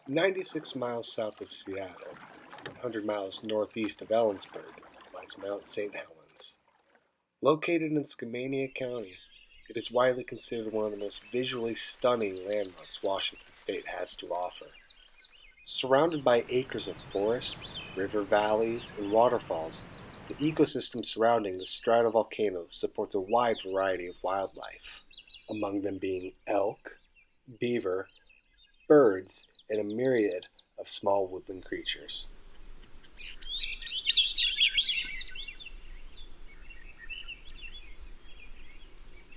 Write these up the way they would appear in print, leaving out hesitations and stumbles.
96 miles south of Seattle, 100 miles northeast of Ellensburg, lies Mount St Helens. Located in Skamania County, it is widely considered one of the most visually stunning landmarks Washington State has to offer. Surrounded by acres of forests, river valleys, and waterfalls, the ecosystem surrounding the stratovolcano supports a wide variety of wildlife, among them being elk, beaver, birds, and a myriad of small woodland creatures.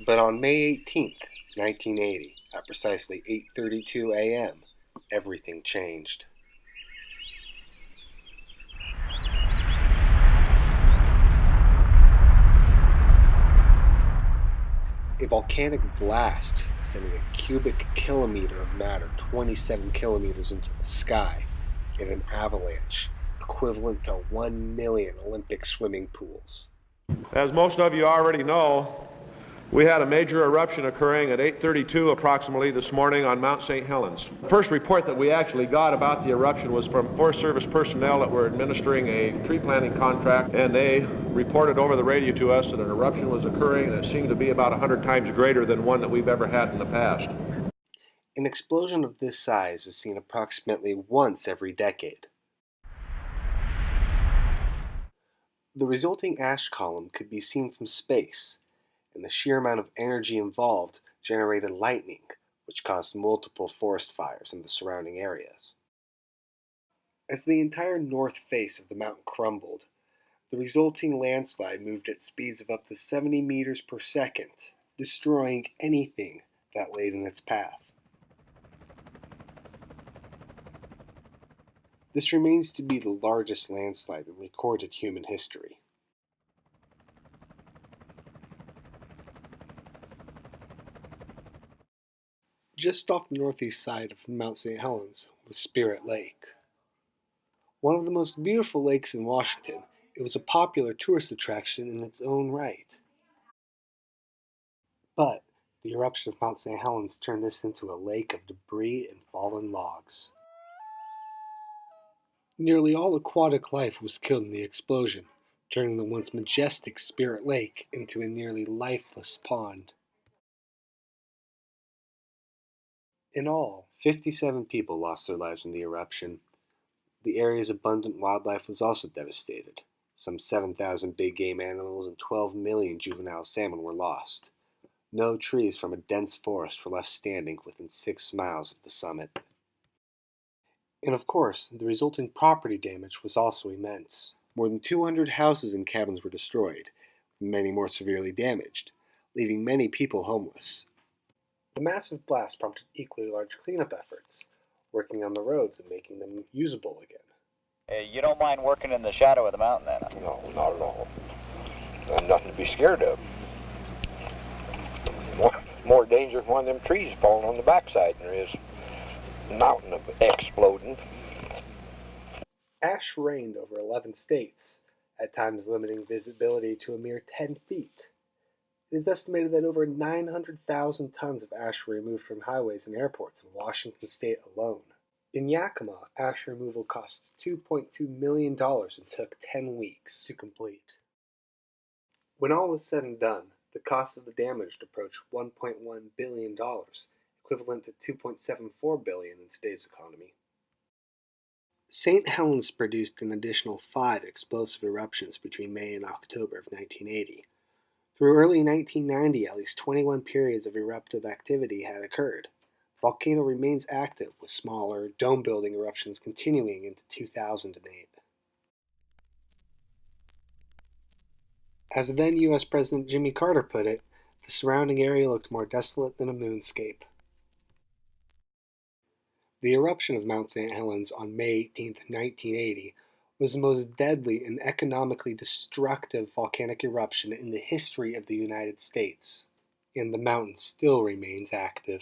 But on May 18, 1980, at precisely 8:32 a.m., everything changed. A volcanic blast sending a cubic kilometer of matter 27 kilometers into the sky in an avalanche equivalent to 1 million Olympic swimming pools. As most of you already know, we had a major eruption occurring at 8:32 approximately this morning on Mount St. Helens. The first report that we actually got about the eruption was from Forest Service personnel that were administering a tree planting contract, and they reported over the radio to us that an eruption was occurring, and it seemed to be about 100 times greater than one that we've ever had in the past. An explosion of this size is seen approximately once every decade. The resulting ash column could be seen from space, and the sheer amount of energy involved generated lightning, which caused multiple forest fires in the surrounding areas. As the entire north face of the mountain crumbled, the resulting landslide moved at speeds of up to 70 meters per second, destroying anything that laid in its path. This remains to be the largest landslide in recorded human history. Just off the northeast side of Mount St. Helens was Spirit Lake. One of the most beautiful lakes in Washington, it was a popular tourist attraction in its own right. But the eruption of Mount St. Helens turned this into a lake of debris and fallen logs. Nearly all aquatic life was killed in the explosion, turning the once majestic Spirit Lake into a nearly lifeless pond. In all, 57 people lost their lives in the eruption. The area's abundant wildlife was also devastated. Some 7,000 big game animals and 12 million juvenile salmon were lost. No trees from a dense forest were left standing within 6 miles of the summit. And of course, the resulting property damage was also immense. More than 200 houses and cabins were destroyed, many more severely damaged, leaving many people homeless. The massive blast prompted equally large cleanup efforts, working on the roads and making them usable again. Hey, you don't mind working in the shadow of the mountain then? No, not at all. There's nothing to be scared of. More danger from one of them trees falling on the backside than there is mountain of exploding. Ash rained over 11 states, at times limiting visibility to a mere 10 feet. It is estimated that over 900,000 tons of ash were removed from highways and airports in Washington state alone. In Yakima, ash removal cost $2.2 million and took 10 weeks to complete. When all was said and done, the cost of the damage approached $1.1 billion, equivalent to $2.74 billion in today's economy. St. Helens produced an additional 5 explosive eruptions between May and October of 1980. Through early 1990, at least 21 periods of eruptive activity had occurred. The volcano remains active, with smaller, dome-building eruptions continuing into 2008. As then U.S. President Jimmy Carter put it, the surrounding area looked more desolate than a moonscape. The eruption of Mount St. Helens on May 18, 1980, was the most deadly and economically destructive volcanic eruption in the history of the United States, and the mountain still remains active.